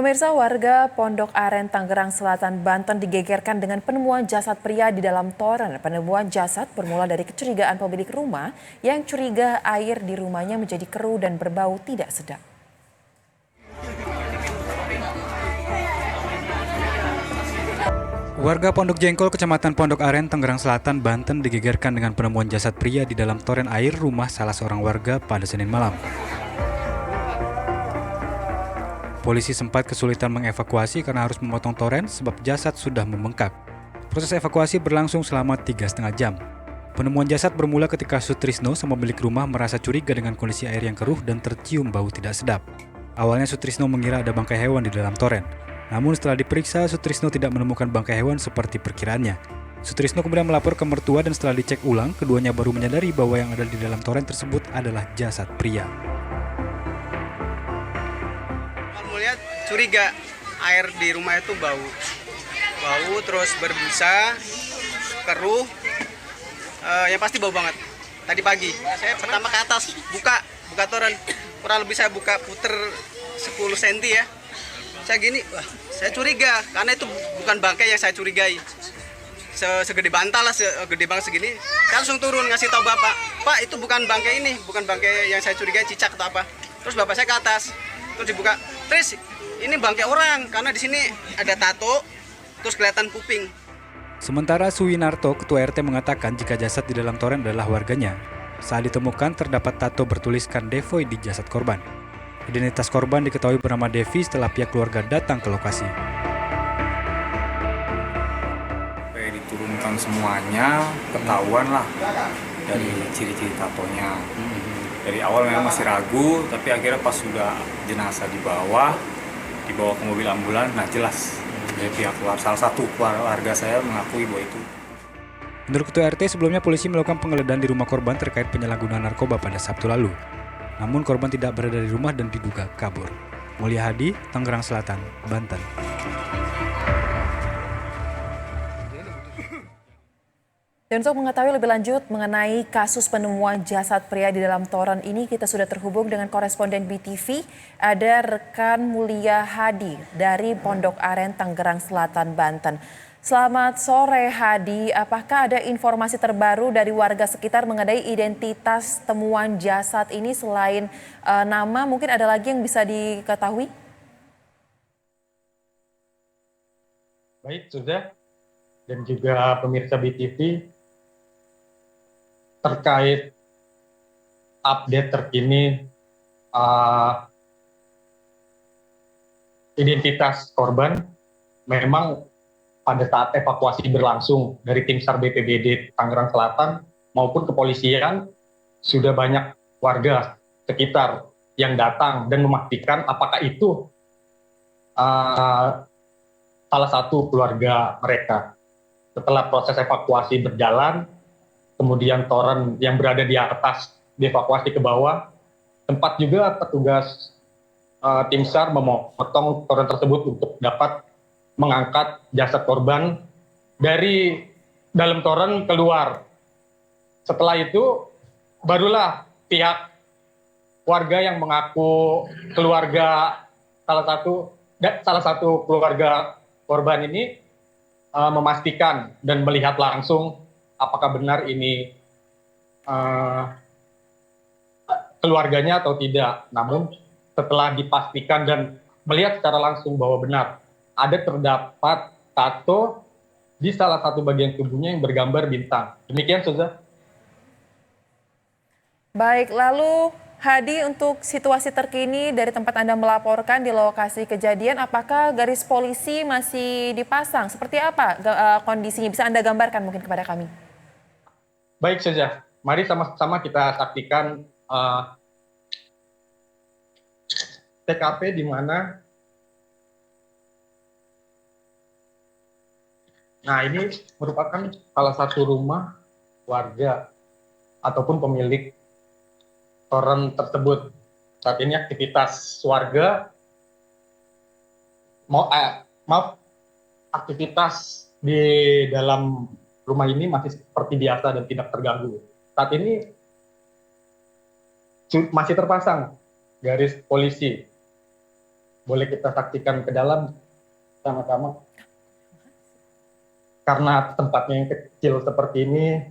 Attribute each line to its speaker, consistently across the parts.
Speaker 1: Pemirsa, warga Pondok Aren, Tangerang Selatan, Banten digegerkan dengan penemuan jasad pria di dalam toren. Penemuan jasad bermula dari kecurigaan pemilik rumah yang curiga air di rumahnya menjadi keruh dan berbau tidak sedap.
Speaker 2: Warga Pondok Jengkol, Kecamatan Pondok Aren, Tangerang Selatan, Banten digegerkan dengan penemuan jasad pria di dalam toren air rumah salah seorang warga pada Senin malam. Polisi sempat kesulitan mengevakuasi karena harus memotong toren sebab jasad sudah membengkak. Proses evakuasi berlangsung selama 3,5 jam. Penemuan jasad bermula ketika Sutrisno sama pemilik rumah merasa curiga dengan kondisi air yang keruh dan tercium bau tidak sedap. Awalnya Sutrisno mengira ada bangkai hewan di dalam toren. Namun setelah diperiksa, Sutrisno tidak menemukan bangkai hewan seperti perkiraannya. Sutrisno kemudian melapor ke mertua dan setelah dicek ulang, keduanya baru menyadari bahwa yang ada di dalam toren tersebut adalah jasad pria.
Speaker 3: Lihat curiga air di rumah itu bau terus berbusa, keruh, yang pasti bau banget. Tadi pagi saya pertama ke atas buka toren, kurang lebih saya buka puter 10 cm ya. Saya gini, wah saya curiga karena itu bukan bangkai yang saya curigai. Segede bantal lah, segede banget segini. Saya langsung turun ngasih tahu bapak, Pak itu bukan bangkai ini, bukan bangkai yang saya curigai, cicak atau apa. Terus bapak saya ke atas, terus dibuka, Tris ini bangkai orang karena di sini ada tato, terus kelihatan kuping.
Speaker 2: Sementara Suwinarto, Ketua RT mengatakan jika jasad di dalam toren adalah warganya. Saat ditemukan terdapat tato bertuliskan Devoy di jasad korban. Identitas korban diketahui bernama Devi setelah pihak keluarga datang ke lokasi.
Speaker 4: Diturunkan semuanya, ketahuan lah dari ciri-ciri tatonya. Dari awal memang masih ragu, tapi akhirnya pas sudah jenazah dibawa ke mobil ambulan, nah jelas dari pihak salah satu keluarga saya mengakui bahwa itu.
Speaker 2: Menurut Ketua RT, sebelumnya polisi melakukan penggeledahan di rumah korban terkait penyalahgunaan narkoba pada Sabtu lalu. Namun korban tidak berada di rumah dan diduga kabur. Mulia Hadi, Tangerang Selatan, Banten.
Speaker 1: Dan untuk mengetahui lebih lanjut mengenai kasus penemuan jasad pria di dalam toren ini, kita sudah terhubung dengan koresponden BTV, ada rekan Mulia Hadi dari Pondok Aren, Tangerang Selatan, Banten. Selamat sore Hadi, apakah ada informasi terbaru dari warga sekitar mengenai identitas temuan jasad ini selain nama, mungkin ada lagi yang bisa diketahui?
Speaker 5: Baik, sudah. Dan juga pemirsa BTV, terkait update terkini identitas korban, memang pada saat evakuasi berlangsung dari tim SAR BPBD Tangerang Selatan maupun kepolisian, sudah banyak warga sekitar yang datang dan memastikan apakah itu salah satu keluarga mereka. Setelah proses evakuasi berjalan, kemudian toren yang berada di atas dievakuasi ke bawah, tempat juga petugas tim SAR memotong toren tersebut untuk dapat mengangkat jasad korban dari dalam toren keluar. Setelah itu, barulah pihak warga yang mengaku keluarga salah satu keluarga korban ini memastikan dan melihat langsung apakah benar ini keluarganya atau tidak. Namun setelah dipastikan dan melihat secara langsung bahwa benar terdapat tato di salah satu bagian tubuhnya yang bergambar bintang. Demikian, Suza.
Speaker 1: Baik, lalu Hadi, untuk situasi terkini dari tempat Anda melaporkan di lokasi kejadian, apakah garis polisi masih dipasang? Seperti apa kondisinya? Bisa Anda gambarkan mungkin kepada kami?
Speaker 5: Baik saja, mari sama-sama kita saksikan TKP di mana. Nah, ini merupakan salah satu rumah warga ataupun pemilik toren tersebut. Saat ini aktivitas warga, aktivitas di dalam rumah ini masih seperti biasa dan tidak terganggu. Saat ini masih terpasang garis polisi boleh kita saksikan ke dalam sama-sama. Karena tempatnya yang kecil seperti ini,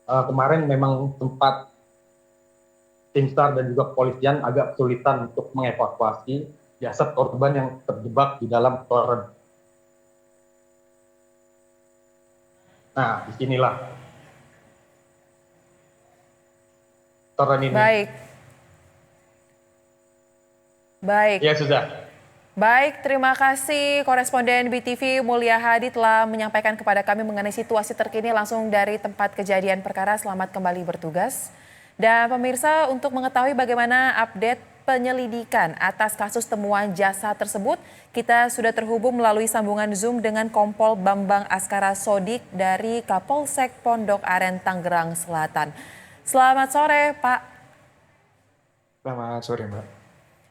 Speaker 5: kemarin memang sempat tim SAR dan juga kepolisian agak kesulitan untuk mengevakuasi jasad korban yang terjebak di dalam toren. Nah, disinilah toren ini.
Speaker 1: Baik.
Speaker 5: Ya, sudah.
Speaker 1: Baik, terima kasih koresponden BTV Mulia Hadi telah menyampaikan kepada kami mengenai situasi terkini langsung dari tempat kejadian perkara. Selamat kembali bertugas. Dan pemirsa, untuk mengetahui bagaimana update penyelidikan atas kasus temuan jasad tersebut, kita sudah terhubung melalui sambungan Zoom dengan Kompol Bambang Askara Sodik dari Kapolsek Pondok Aren, Tangerang Selatan. Selamat sore, Pak.
Speaker 6: Selamat sore, Mbak.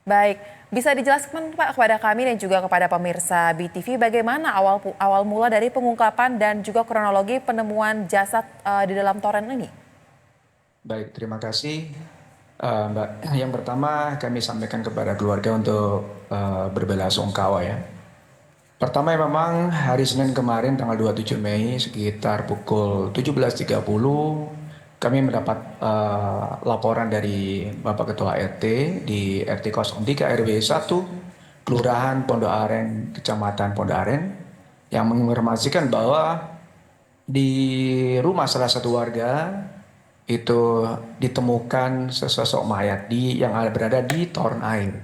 Speaker 1: Baik, bisa dijelaskan Pak kepada kami dan juga kepada pemirsa BTV bagaimana awal mula dari pengungkapan dan juga kronologi penemuan jasad di dalam toren ini?
Speaker 6: Baik, terima kasih Mbak. Yang pertama kami sampaikan kepada keluarga untuk berbelasungkawa ya. Pertama memang hari Senin kemarin tanggal 27 Mei sekitar pukul 17.30 kami mendapat laporan dari Bapak Ketua RT di RT 03 RW 1 Kelurahan Pondok Aren, Kecamatan Pondok Aren yang menginformasikan bahwa di rumah salah satu warga itu ditemukan sesosok mayat yang berada di toren air.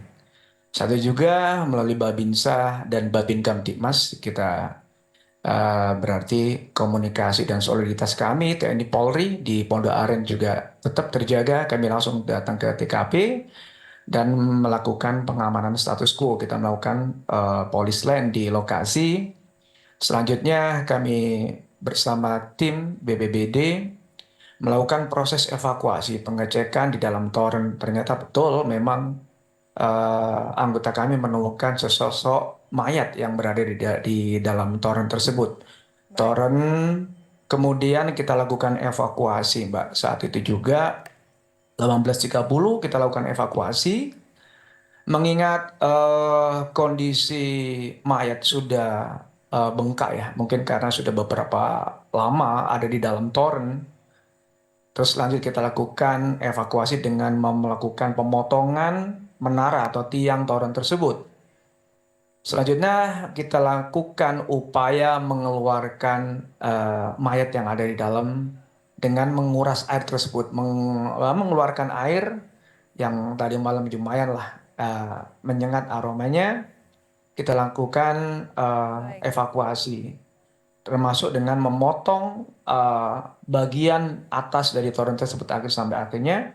Speaker 6: Satu juga melalui Babinsa dan Babin Kamtibmas kita berarti komunikasi dan soliditas kami TNI Polri di Pondok Aren juga tetap terjaga. Kami langsung datang ke TKP dan melakukan pengamanan status quo. Kita melakukan polis lain di lokasi. Selanjutnya kami bersama tim BPBD melakukan proses evakuasi, pengecekan di dalam toren. Ternyata betul memang anggota kami menemukan sesosok mayat yang berada di dalam toren tersebut. Toren kemudian kita lakukan evakuasi, Mbak. Saat itu juga 18.30 kita lakukan evakuasi. Mengingat kondisi mayat sudah bengkak ya, mungkin karena sudah beberapa lama ada di dalam toren. Terus lanjut kita lakukan evakuasi dengan melakukan pemotongan menara atau tiang toren tersebut. Selanjutnya kita lakukan upaya mengeluarkan mayat yang ada di dalam dengan menguras air tersebut, mengeluarkan air yang tadi malam lumayan lah menyengat aromanya. Kita lakukan evakuasi, termasuk dengan memotong bagian atas dari toren tersebut sampai akhirnya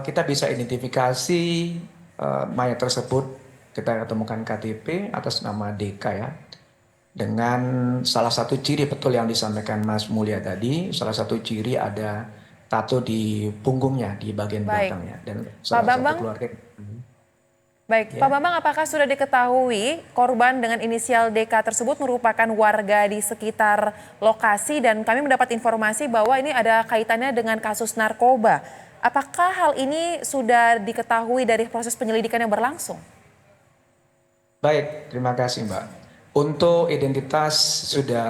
Speaker 6: kita bisa identifikasi mayat tersebut. Kita ketemukan KTP atas nama DK ya, dengan salah satu ciri betul yang disampaikan Mas Mulia tadi. Salah satu ciri ada tato di punggungnya di bagian belakangnya dan salah satu keluarga.
Speaker 1: Baik, ya. Pak Bambang, apakah sudah diketahui korban dengan inisial DK tersebut merupakan warga di sekitar lokasi dan kami mendapat informasi bahwa ini ada kaitannya dengan kasus narkoba. Apakah hal ini sudah diketahui dari proses penyelidikan yang berlangsung?
Speaker 6: Baik, terima kasih Mbak. Untuk identitas sudah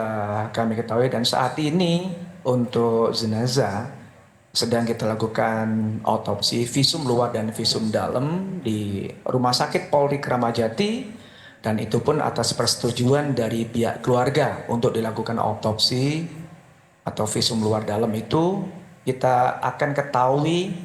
Speaker 6: kami ketahui dan saat ini untuk jenazah sedang kita lakukan autopsi visum luar dan visum dalam di Rumah Sakit Polri Kramat Jati dan itu pun atas persetujuan dari pihak keluarga untuk dilakukan autopsi atau visum luar dalam itu kita akan ketahui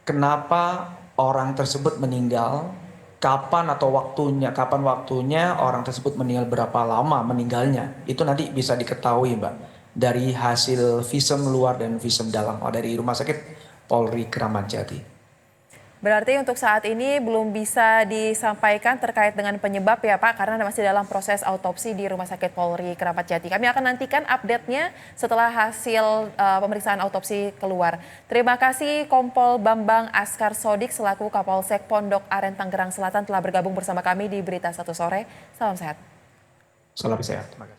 Speaker 6: kenapa orang tersebut meninggal. Kapan waktunya orang tersebut meninggal, berapa lama meninggalnya, itu nanti bisa diketahui Mbak dari hasil visum luar dan visum dalam dari Rumah Sakit Polri Kramat Jati.
Speaker 1: Berarti untuk saat ini belum bisa disampaikan terkait dengan penyebab ya Pak, karena masih dalam proses autopsi di Rumah Sakit Polri Kramat Jati. Kami akan nantikan update-nya setelah hasil pemeriksaan autopsi keluar. Terima kasih Kompol Bambang Askar Sodik selaku Kapolsek Pondok Aren, Tangerang Selatan telah bergabung bersama kami di Berita Satu Sore. Salam sehat.
Speaker 6: Salam sehat. Terima kasih.